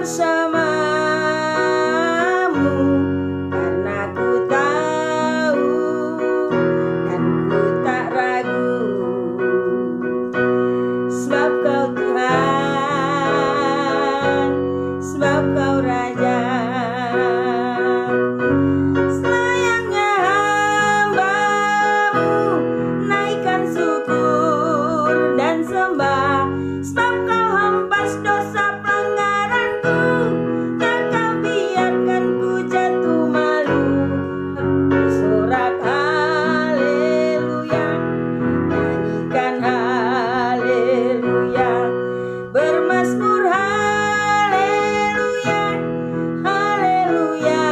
bersamamu, karena ku tahu dan ku tak ragu, sebab kau Tuhan, sebab kau Raja. Sayangnya hambamu naikkan syukur dan sembah, sebab kau hempas dosa pelanggaranku, tak kau biarkan ku jatuh malu. Bersorak haleluya, nyanyikan haleluya, bermazmur haleluya, haleluya.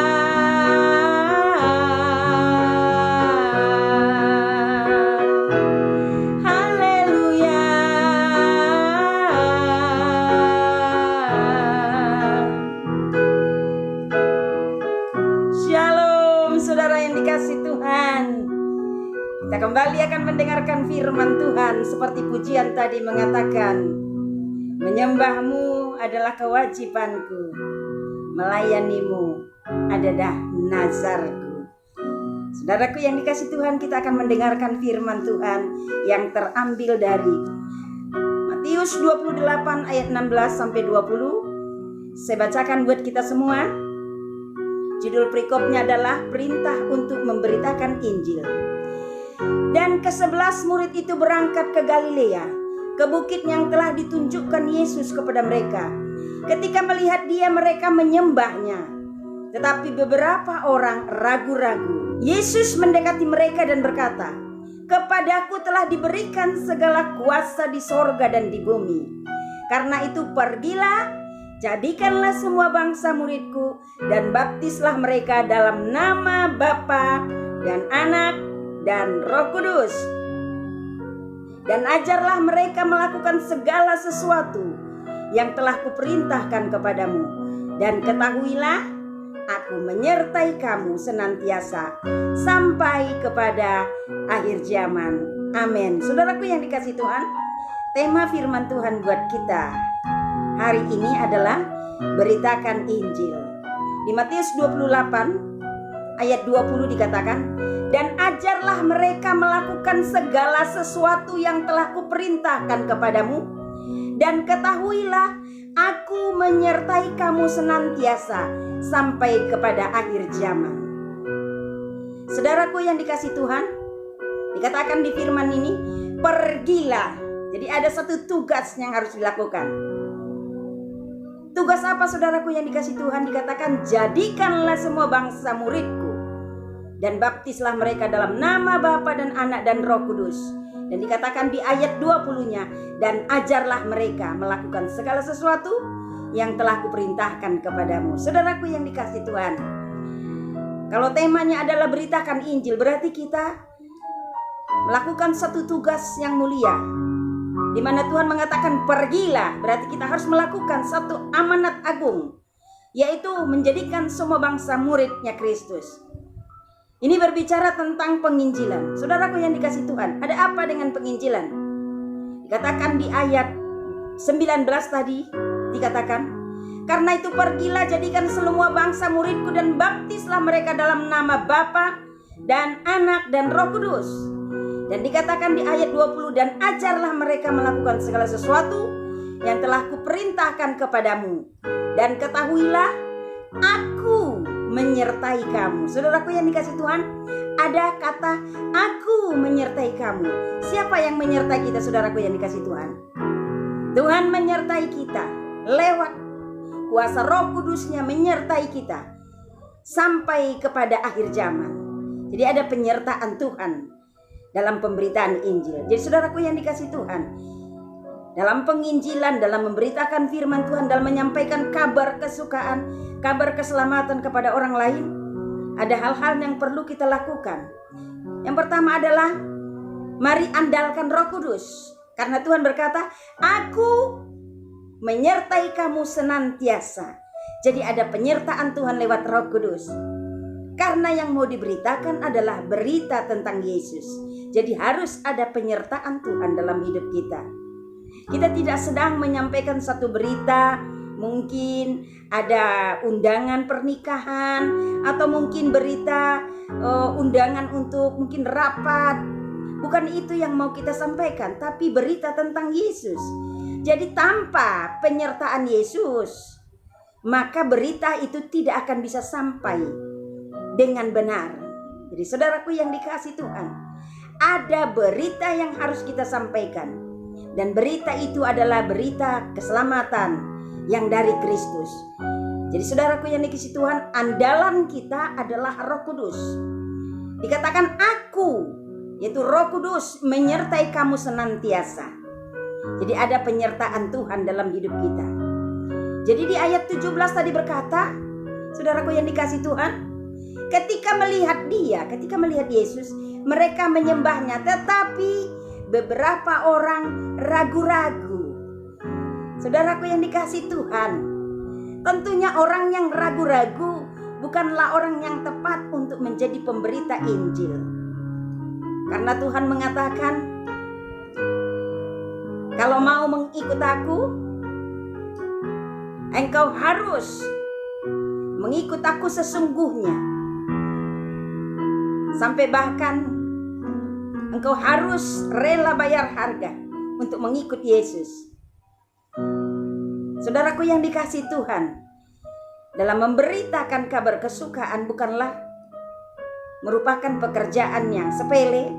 Haleluya. Shalom saudara yang dikasih Tuhan. Kita kembali akan mendengarkan firman Tuhan. Seperti pujian tadi mengatakan, menyembahmu adalah kewajibanku, melayanimu adalah nazarku. Saudaraku yang dikasih Tuhan, kita akan mendengarkan firman Tuhan yang terambil dari Matius 28 ayat 16 sampai 20. Saya bacakan buat kita semua. Judul perikopnya adalah perintah untuk memberitakan Injil. Dan ke-11 murid itu berangkat ke Galilea, ke bukit yang telah ditunjukkan Yesus kepada mereka. Ketika melihat dia, mereka menyembahnya. Tetapi beberapa orang ragu-ragu. Yesus mendekati mereka dan berkata, "Kepadaku telah diberikan segala kuasa di sorga dan di bumi. Karena itu pergilah, jadikanlah semua bangsa muridku, dan baptislah mereka dalam nama Bapa dan Anak dan Roh Kudus. Dan ajarlah mereka melakukan segala sesuatu yang telah kuperintahkan kepadamu. Dan ketahuilah, aku menyertai kamu senantiasa sampai kepada akhir zaman." Amin. Saudaraku yang dikasih Tuhan, tema firman Tuhan buat kita hari ini adalah beritakan Injil. Di Matius 28 ayat 20 dikatakan, "Dan ajarlah mereka melakukan segala sesuatu yang telah kuperintahkan kepadamu. Dan ketahuilah, aku menyertai kamu senantiasa sampai kepada akhir zaman." Saudaraku yang dikasih Tuhan, dikatakan di firman ini, pergilah. Jadi ada satu tugas yang harus dilakukan. Tugas apa saudaraku yang dikasih Tuhan? Dikatakan, jadikanlah semua bangsa muridku, dan baptislah mereka dalam nama Bapa dan Anak dan Roh Kudus. Dan dikatakan di ayat 20-nya, dan ajarlah mereka melakukan segala sesuatu yang telah kuperintahkan kepadamu. Saudaraku yang dikasih Tuhan, kalau temanya adalah beritakan Injil, berarti kita melakukan satu tugas yang mulia, di mana Tuhan mengatakan pergilah. Berarti kita harus melakukan satu amanat agung, yaitu menjadikan semua bangsa muridnya Kristus. Ini berbicara tentang penginjilan. Saudaraku yang dikasih Tuhan, ada apa dengan penginjilan? Dikatakan di ayat 19 tadi, dikatakan, "Karena itu pergilah, jadikan semua bangsa muridku, dan baptislah mereka dalam nama Bapa dan Anak dan Roh Kudus." Dan dikatakan di ayat 20, "Dan ajarlah mereka melakukan segala sesuatu yang telah kuperintahkan kepadamu. Dan ketahuilah, aku menyertai kamu." Saudaraku yang dikasih Tuhan, ada kata aku menyertai kamu. Siapa yang menyertai kita, saudaraku yang dikasih Tuhan? Tuhan menyertai kita lewat kuasa Roh Kudusnya, menyertai kita sampai kepada akhir zaman. Jadi ada penyertaan Tuhan dalam pemberitaan Injil. Jadi saudaraku yang dikasih Tuhan, dalam penginjilan, dalam memberitakan firman Tuhan, dalam menyampaikan kabar kesukaan, kabar keselamatan kepada orang lain, ada hal-hal yang perlu kita lakukan. Yang pertama adalah, mari andalkan Roh Kudus. Karena Tuhan berkata, "Aku menyertai kamu senantiasa." Jadi ada penyertaan Tuhan lewat Roh Kudus. Karena yang mau diberitakan adalah berita tentang Yesus. Jadi harus ada penyertaan Tuhan dalam hidup kita. Kita tidak sedang menyampaikan satu berita mungkin ada undangan pernikahan, atau mungkin berita undangan untuk mungkin rapat. Bukan itu yang mau kita sampaikan, tapi berita tentang Yesus. Jadi tanpa penyertaan Yesus, maka berita itu tidak akan bisa sampai dengan benar. Jadi saudaraku yang dikasihi Tuhan, ada berita yang harus kita sampaikan. Dan berita itu adalah berita keselamatan yang dari Kristus. Jadi saudaraku yang dikasihi Tuhan, andalan kita adalah Roh Kudus. Dikatakan aku, yaitu Roh Kudus, menyertai kamu senantiasa. Jadi ada penyertaan Tuhan dalam hidup kita. Jadi di ayat 17 tadi berkata, saudaraku yang dikasihi Tuhan, ketika melihat Yesus, mereka menyembahnya, tetapi beberapa orang ragu-ragu. Saudaraku yang dikasihi Tuhan, tentunya orang yang ragu-ragu bukanlah orang yang tepat untuk menjadi pemberita Injil. Karena Tuhan mengatakan, kalau mau mengikut aku, engkau harus mengikut aku sesungguhnya. Sampai bahkan engkau harus rela bayar harga untuk mengikut Yesus. Saudaraku yang dikasihi Tuhan, dalam memberitakan kabar kesukaan bukanlah merupakan pekerjaan yang sepele,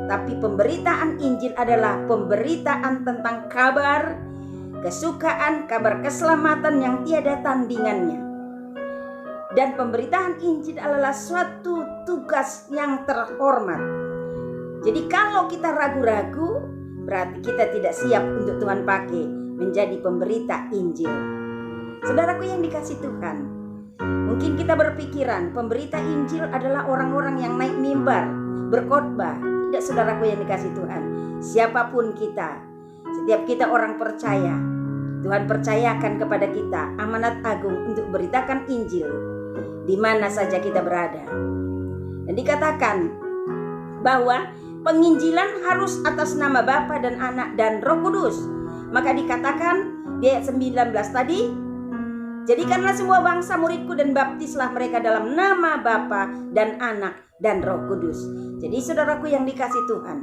tapi pemberitaan Injil adalah pemberitaan tentang kabar kesukaan, kabar keselamatan yang tiada tandingannya. Dan pemberitaan Injil adalah suatu tugas yang terhormat. Jadi kalau kita ragu-ragu, berarti kita tidak siap untuk Tuhan pakai menjadi pemberita Injil. Saudaraku yang dikasihi Tuhan, mungkin kita berpikiran pemberita Injil adalah orang-orang yang naik mimbar, berkhotbah. Tidak, saudaraku yang dikasihi Tuhan. Siapapun kita, setiap kita orang percaya, Tuhan percayakan kepada kita amanat agung untuk beritakan Injil di mana saja kita berada. Dan dikatakan bahwa penginjilan harus atas nama Bapa dan Anak dan Roh Kudus. Maka dikatakan di ayat 19 tadi, jadikanlah semua bangsa muridku dan baptislah mereka dalam nama Bapa dan Anak dan Roh Kudus. Jadi saudaraku yang dikasihi Tuhan,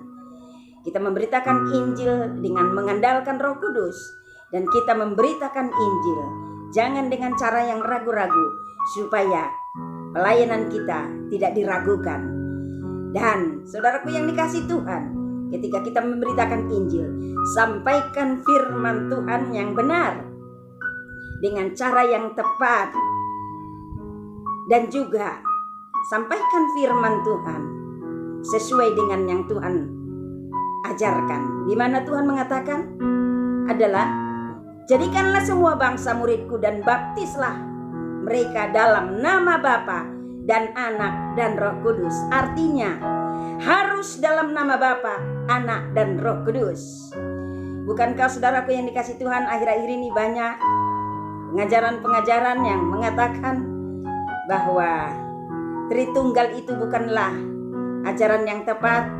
kita memberitakan Injil dengan mengandalkan Roh Kudus, dan kita memberitakan Injil jangan dengan cara yang ragu-ragu, supaya pelayanan kita tidak diragukan. Dan saudaraku yang dikasihi Tuhan, ketika kita memberitakan Injil, sampaikan firman Tuhan yang benar dengan cara yang tepat, dan juga sampaikan firman Tuhan sesuai dengan yang Tuhan ajarkan. Di mana Tuhan mengatakan adalah, jadikanlah semua bangsa muridku dan baptislah mereka dalam nama Bapa dan Anak dan Roh Kudus. Artinya harus dalam nama Bapa, Anak dan Roh Kudus. Bukankah saudaraku yang dikasihi Tuhan, akhir-akhir ini banyak pengajaran-pengajaran yang mengatakan bahwa Tritunggal itu bukanlah ajaran yang tepat.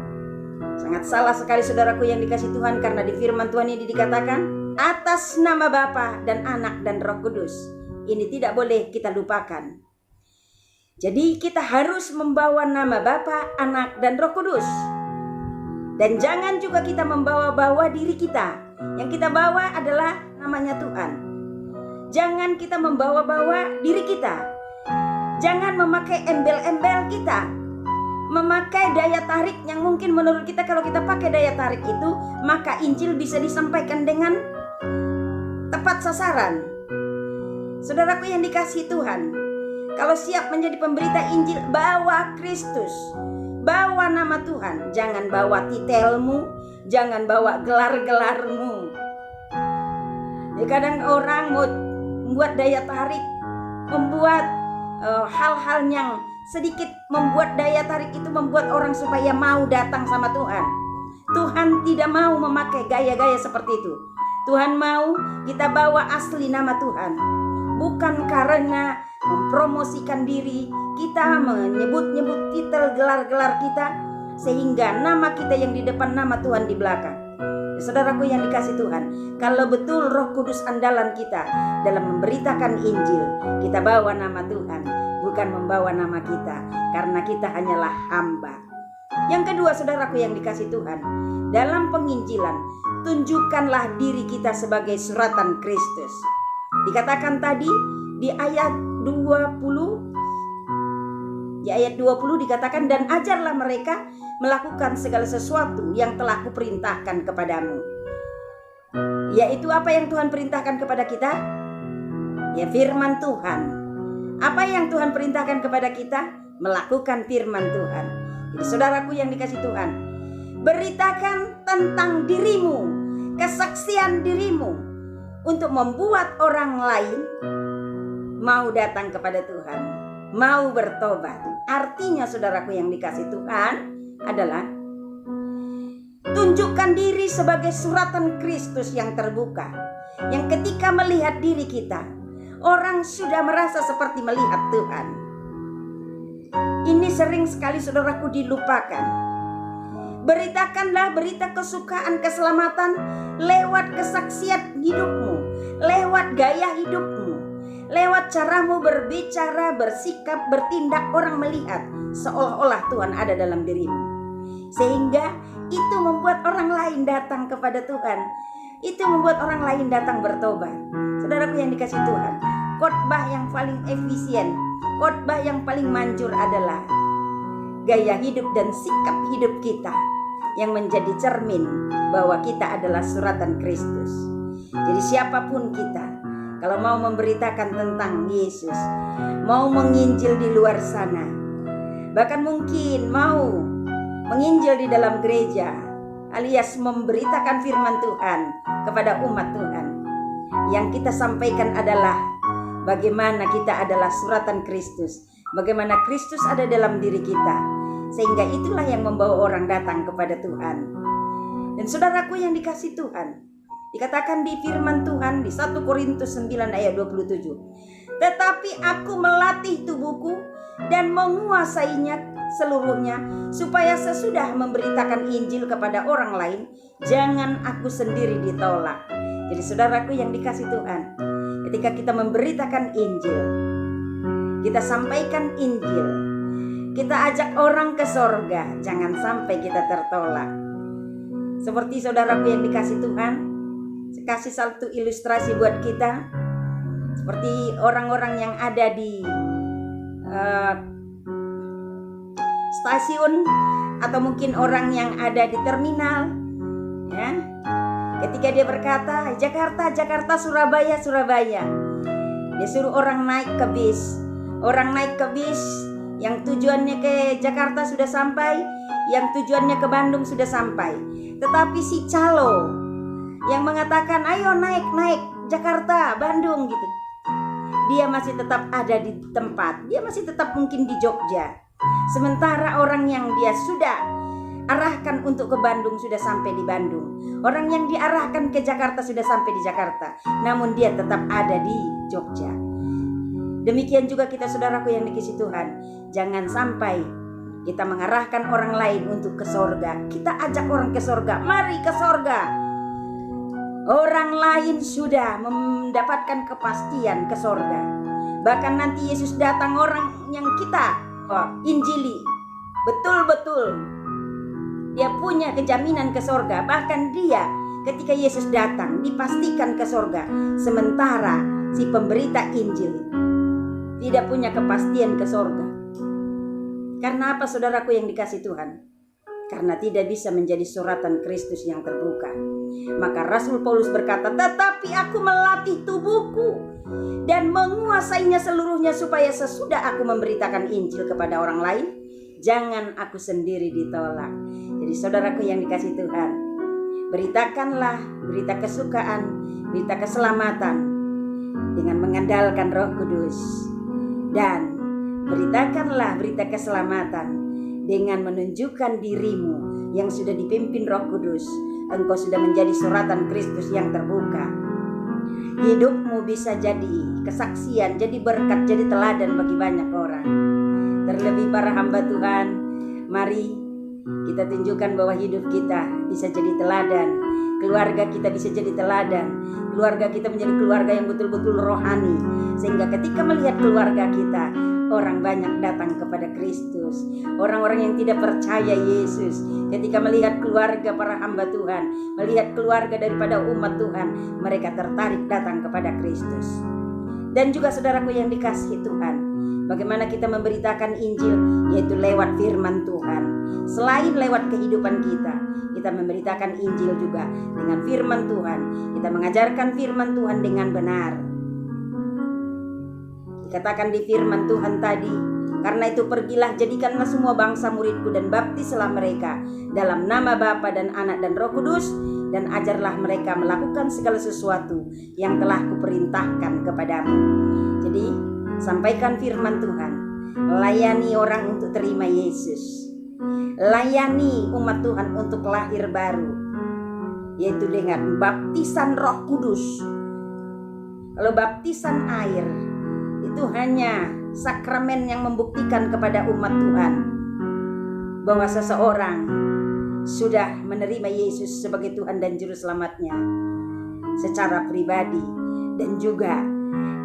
Sangat salah sekali saudaraku yang dikasihi Tuhan, karena di firman Tuhan ini dikatakan atas nama Bapa dan Anak dan Roh Kudus. Ini tidak boleh kita lupakan. Jadi kita harus membawa nama Bapa, Anak dan Roh Kudus. Dan jangan juga kita membawa-bawa diri kita. Yang kita bawa adalah namanya Tuhan. Jangan kita membawa-bawa diri kita. Jangan memakai embel-embel kita, memakai daya tarik yang mungkin menurut kita, kalau kita pakai daya tarik itu, maka Injil bisa disampaikan dengan tepat sasaran. Saudaraku yang dikasihi Tuhan, kalau siap menjadi pemberita Injil, bawa Kristus, bawa nama Tuhan. Jangan bawa titelmu, jangan bawa gelar-gelarmu. Kadang orang mau membuat daya tarik, membuat hal-hal yang sedikit membuat daya tarik itu, membuat orang supaya mau datang sama Tuhan. Tuhan tidak mau memakai gaya-gaya seperti itu. Tuhan mau kita bawa asli nama Tuhan, bukan karena mempromosikan diri kita, menyebut-nyebut titel, gelar-gelar kita, sehingga nama kita yang di depan, nama Tuhan di belakang. Saudaraku yang dikasih Tuhan, kalau betul Roh Kudus andalan kita dalam memberitakan Injil, kita bawa nama Tuhan, bukan membawa nama kita, karena kita hanyalah hamba. Yang kedua, saudaraku yang dikasih Tuhan, dalam penginjilan, tunjukkanlah diri kita sebagai suratan Kristus. Dikatakan tadi di ayat 20, dikatakan, dan ajarlah mereka melakukan segala sesuatu yang telah kuperintahkan kepadamu. Yaitu apa yang Tuhan perintahkan kepada kita? Ya, firman Tuhan. Apa yang Tuhan perintahkan kepada kita? Melakukan firman Tuhan. Jadi saudaraku yang dikasih Tuhan, beritakan tentang dirimu, kesaksian dirimu, untuk membuat orang lain mau datang kepada Tuhan, mau bertobat. Artinya saudaraku yang dikasih Tuhan adalah tunjukkan diri sebagai suratan Kristus yang terbuka, yang ketika melihat diri kita, orang sudah merasa seperti melihat Tuhan. Ini sering sekali saudaraku dilupakan. Beritakanlah berita kesukaan keselamatan lewat kesaksian hidupmu, lewat gaya hidupmu, lewat caramu berbicara, bersikap, bertindak. Orang melihat seolah-olah Tuhan ada dalam dirimu, sehingga itu membuat orang lain datang kepada Tuhan. Itu membuat orang lain datang bertobat. Saudaraku yang dikasih Tuhan, khotbah yang paling efisien, khotbah yang paling manjur adalah gaya hidup dan sikap hidup kita yang menjadi cermin bahwa kita adalah suratan Kristus. Jadi siapapun kita, kalau mau memberitakan tentang Yesus, mau menginjil di luar sana, bahkan mungkin mau menginjil di dalam gereja, alias memberitakan firman Tuhan kepada umat Tuhan, yang kita sampaikan adalah bagaimana kita adalah suratan Kristus, bagaimana Kristus ada dalam diri kita, sehingga itulah yang membawa orang datang kepada Tuhan. Dan saudaraku yang dikasih Tuhan, dikatakan di firman Tuhan di 1 Korintus 9 ayat 27, tetapi aku melatih tubuhku dan menguasainya seluruhnya, supaya sesudah memberitakan Injil kepada orang lain, jangan aku sendiri ditolak. Jadi saudaraku yang dikasih Tuhan, ketika kita memberitakan Injil, kita sampaikan Injil, kita ajak orang ke sorga, jangan sampai kita tertolak. Seperti saudaraku yang dikasih Tuhan, saya kasih satu ilustrasi buat kita, seperti orang-orang yang ada di stasiun, atau mungkin orang yang ada di terminal, ya. Ketika dia berkata Jakarta, Jakarta, Surabaya, Surabaya, dia suruh orang naik ke bis. Orang naik ke bis yang tujuannya ke Jakarta sudah sampai, yang tujuannya ke Bandung sudah sampai. Tetapi si calo yang mengatakan ayo naik Jakarta, Bandung gitu, dia masih tetap ada di tempat, dia masih tetap mungkin di Jogja. Sementara orang yang dia sudah arahkan untuk ke Bandung sudah sampai di Bandung, orang yang diarahkan ke Jakarta sudah sampai di Jakarta, namun dia tetap ada di Jogja. Demikian juga kita saudaraku yang dikasihi Tuhan, jangan sampai kita mengarahkan orang lain untuk ke sorga. Kita ajak orang ke sorga, mari ke sorga. Orang lain sudah mendapatkan kepastian ke sorga. Bahkan nanti Yesus datang, orang yang kita injili betul-betul dia punya kejaminan ke sorga. Bahkan dia ketika Yesus datang dipastikan ke sorga, sementara si pemberita Injil tidak punya kepastian ke sorga. Karena apa saudaraku yang dikasih Tuhan? Karena tidak bisa menjadi suratan Kristus yang terbuka. Maka Rasul Paulus berkata, tetapi aku melatih tubuhku dan menguasainya seluruhnya, supaya sesudah aku memberitakan Injil kepada orang lain, jangan aku sendiri ditolak. Jadi saudaraku yang dikasih Tuhan, beritakanlah berita kesukaan, berita keselamatan dengan mengandalkan Roh Kudus, dan beritakanlah berita keselamatan dengan menunjukkan dirimu yang sudah dipimpin Roh Kudus. Engkau sudah menjadi suratan Kristus yang terbuka. Hidupmu bisa jadi kesaksian, jadi berkat, jadi teladan bagi banyak orang. Terlebih para hamba Tuhan, mari Kita tunjukkan bahwa hidup kita bisa jadi teladan, keluarga kita bisa jadi teladan, keluarga kita menjadi keluarga yang betul-betul rohani, sehingga ketika melihat keluarga kita, orang banyak datang kepada Kristus. Orang-orang yang tidak percaya Yesus, ketika melihat keluarga para hamba Tuhan, melihat keluarga daripada umat Tuhan, mereka tertarik datang kepada Kristus. Dan juga saudaraku yang dikasihi Tuhan, bagaimana kita memberitakan Injil, yaitu lewat firman Tuhan. Selain lewat kehidupan kita, kita memberitakan Injil juga dengan firman Tuhan. Kita mengajarkan firman Tuhan dengan benar. Dikatakan di firman Tuhan tadi, karena itu pergilah, jadikanlah semua bangsa muridku dan baptislah mereka dalam nama Bapa dan Anak dan Roh Kudus, dan ajarlah mereka melakukan segala sesuatu yang telah kuperintahkan kepadamu. Jadi sampaikan firman Tuhan, layani orang untuk terima Yesus, layani umat Tuhan untuk lahir baru, yaitu dengan baptisan Roh Kudus. Kalau baptisan air itu hanya sakramen yang membuktikan kepada umat Tuhan bahwa seseorang sudah menerima Yesus sebagai Tuhan dan Juru Selamatnya secara pribadi, dan juga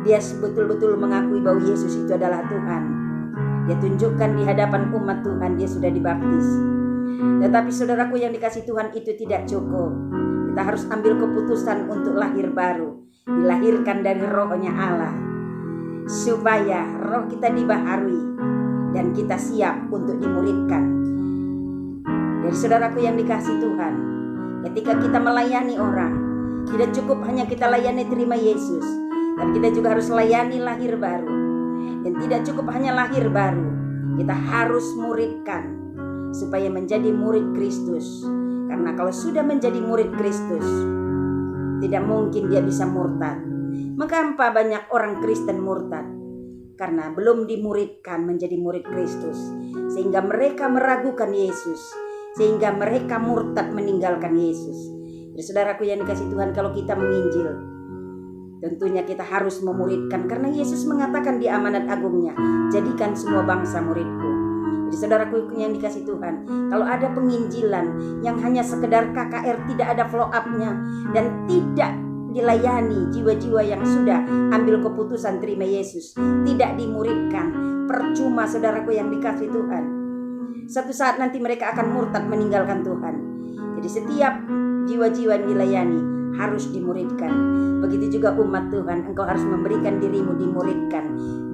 dia betul-betul mengakui bahwa Yesus itu adalah Tuhan. Dia tunjukkan di hadapan umat Tuhan dia sudah dibaptis. Tetapi saudaraku yang dikasihi Tuhan, itu tidak cukup. Kita harus ambil keputusan untuk lahir baru, dilahirkan dari Rohnya Allah, supaya roh kita dibaharui dan kita siap untuk dimuridkan. Dari saudaraku yang dikasihi Tuhan, ketika kita melayani orang, tidak cukup hanya kita layani terima Yesus, tapi kita juga harus layani lahir baru. Dan tidak cukup hanya lahir baru, kita harus muridkan supaya menjadi murid Kristus. Karena kalau sudah menjadi murid Kristus, tidak mungkin dia bisa murtad. Mengapa banyak orang Kristen murtad? Karena belum dimuridkan menjadi murid Kristus, sehingga mereka meragukan Yesus, sehingga mereka murtad meninggalkan Yesus. Jadi saudaraku yang dikasihi Tuhan, kalau kita menginjil, tentunya kita harus memuridkan, karena Yesus mengatakan di amanat agungnya, jadikan semua bangsa muridku. Jadi saudaraku yang dikasihi Tuhan, kalau ada penginjilan yang hanya sekedar KKR, tidak ada follow up-nya, dan tidak dilayani jiwa-jiwa yang sudah ambil keputusan terima Yesus, tidak dimuridkan, percuma saudaraku yang dikasihi Tuhan. Satu saat nanti mereka akan murtad meninggalkan Tuhan. Jadi setiap jiwa-jiwa yang dilayani harus dimuridkan. Begitu juga umat Tuhan, engkau harus memberikan dirimu dimuridkan,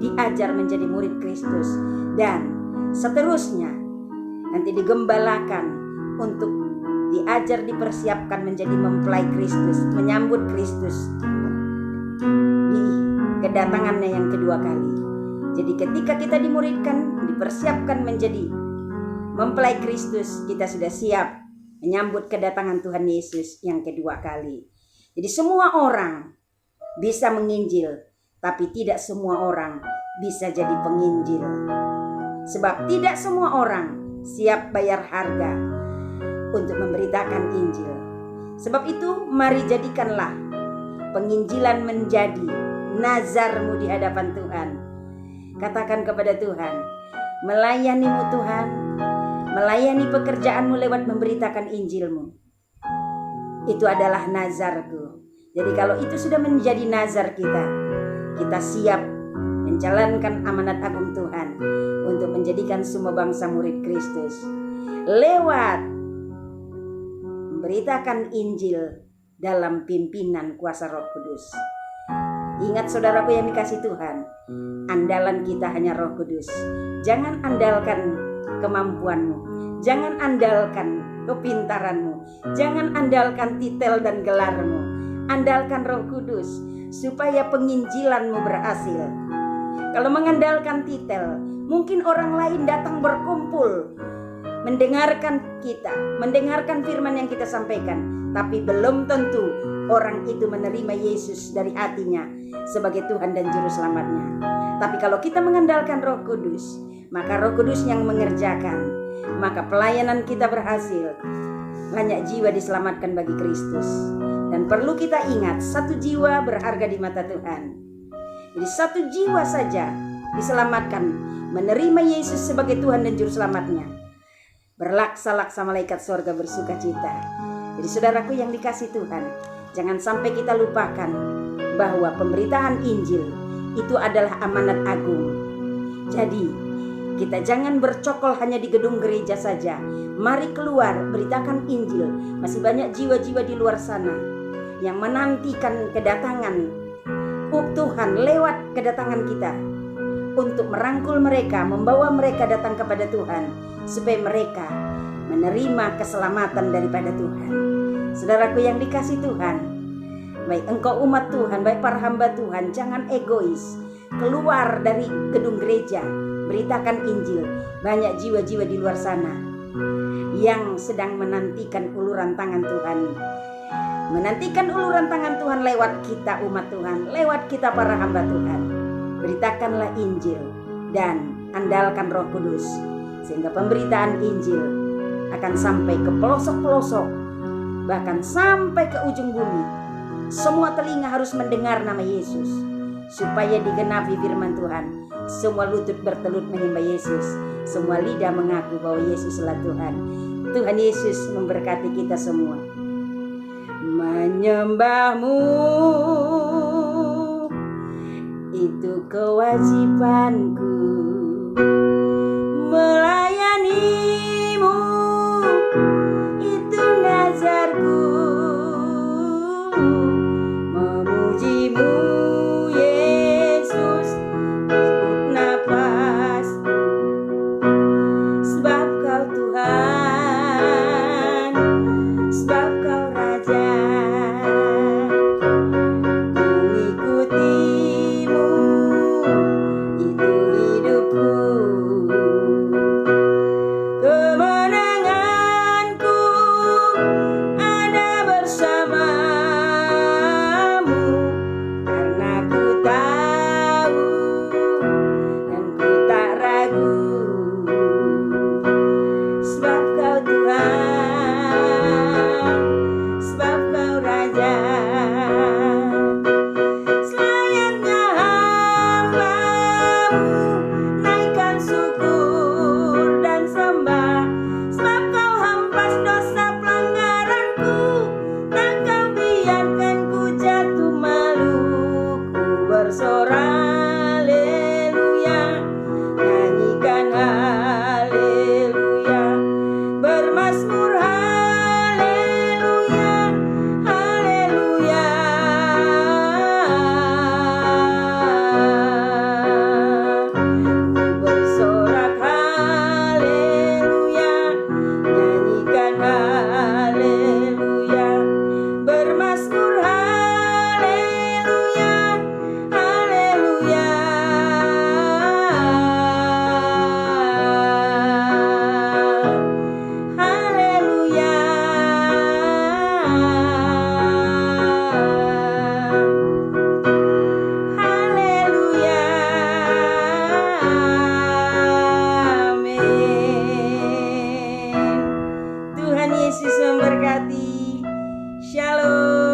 diajar menjadi murid Kristus, dan seterusnya nanti digembalakan untuk diajar, dipersiapkan menjadi mempelai Kristus, menyambut Kristus di kedatangannya yang kedua kali. Jadi ketika kita dimuridkan, dipersiapkan menjadi mempelai Kristus, kita sudah siap menyambut kedatangan Tuhan Yesus yang kedua kali. Jadi semua orang bisa menginjil, tapi tidak semua orang bisa jadi penginjil. Sebab tidak semua orang siap bayar harga untuk memberitakan Injil. Sebab itu mari jadikanlah penginjilan menjadi nazarmu di hadapan Tuhan. Katakan kepada Tuhan, melayanimu Tuhan, melayani pekerjaanmu lewat memberitakan Injilmu, itu adalah nazarku. Jadi kalau itu sudah menjadi nazar kita, kita siap menjalankan amanat agung Tuhan untuk menjadikan semua bangsa murid Kristus lewat memberitakan Injil dalam pimpinan kuasa Roh Kudus. Ingat saudaraku yang dikasihi Tuhan, andalan kita hanya Roh Kudus. Jangan andalkan kemampuanmu, jangan andalkan kepintaranmu, jangan andalkan titel dan gelarmu. Andalkan Roh Kudus supaya penginjilanmu berhasil. Kalau mengandalkan titel, mungkin orang lain datang berkumpul mendengarkan kita, mendengarkan firman yang kita sampaikan, tapi belum tentu orang itu menerima Yesus dari hatinya sebagai Tuhan dan Juru Selamatnya. Tapi kalau kita mengandalkan Roh Kudus, maka Roh Kudus yang mengerjakan, maka pelayanan kita berhasil. Banyak jiwa diselamatkan bagi Kristus. Dan perlu kita ingat, satu jiwa berharga di mata Tuhan. Jadi satu jiwa saja diselamatkan, menerima Yesus sebagai Tuhan dan Juru Selamatnya, berlaksa-laksa malaikat sorga bersuka cita. Jadi saudaraku yang dikasih Tuhan, jangan sampai kita lupakan bahwa pemberitaan Injil itu adalah amanat agung. Jadi kita jangan bercokol hanya di gedung gereja saja. Mari keluar, beritakan Injil. Masih banyak jiwa-jiwa di luar sana yang menantikan kedatangan Tuhan lewat kedatangan kita, untuk merangkul mereka, membawa mereka datang kepada Tuhan, supaya mereka menerima keselamatan daripada Tuhan. Saudaraku yang dikasih Tuhan, baik engkau umat Tuhan, baik para hamba Tuhan, jangan egois. Keluar dari gedung gereja, beritakan Injil. Banyak jiwa-jiwa di luar sana yang sedang menantikan uluran tangan Tuhan. Menantikan uluran tangan Tuhan lewat kita umat Tuhan, lewat kita para hamba Tuhan. Beritakanlah Injil dan andalkan Roh Kudus, sehingga pemberitaan Injil akan sampai ke pelosok-pelosok, bahkan sampai ke ujung bumi. Semua telinga harus mendengar nama Yesus, supaya digenapi firman Tuhan. Semua lutut bertelut menyembah Yesus, semua lidah mengaku bahwa Yesuslah Tuhan. Tuhan Yesus memberkati kita semua. Menyembahmu itu kewajibanku, melayanimu itu nazarku, memujimu Yesus nafasku, sebab kau Tuhan, sebab kau Raja. Mengikutimu itu hidupku, kemenanganku ada bersamamu, karena ku tahu dan ku tak ragu, sebab kau Tuhan, sebab kau Raja. Selayaknya hambamu naikkan syukur dan sembah, sebab kau hampas dosa pelanggaranku, tak kau biarkan ku jatuh malu. Ku bersorak haleluya, nyanyikan haleluya, bermazmur haleluya, haleluya. Ku bersorak haleluya, nyanyikan haleluya, bermazmur haleluya, haleluya. Haleluya. Haleluya. Amin. Tuhan Yesus memberkati. Shalom.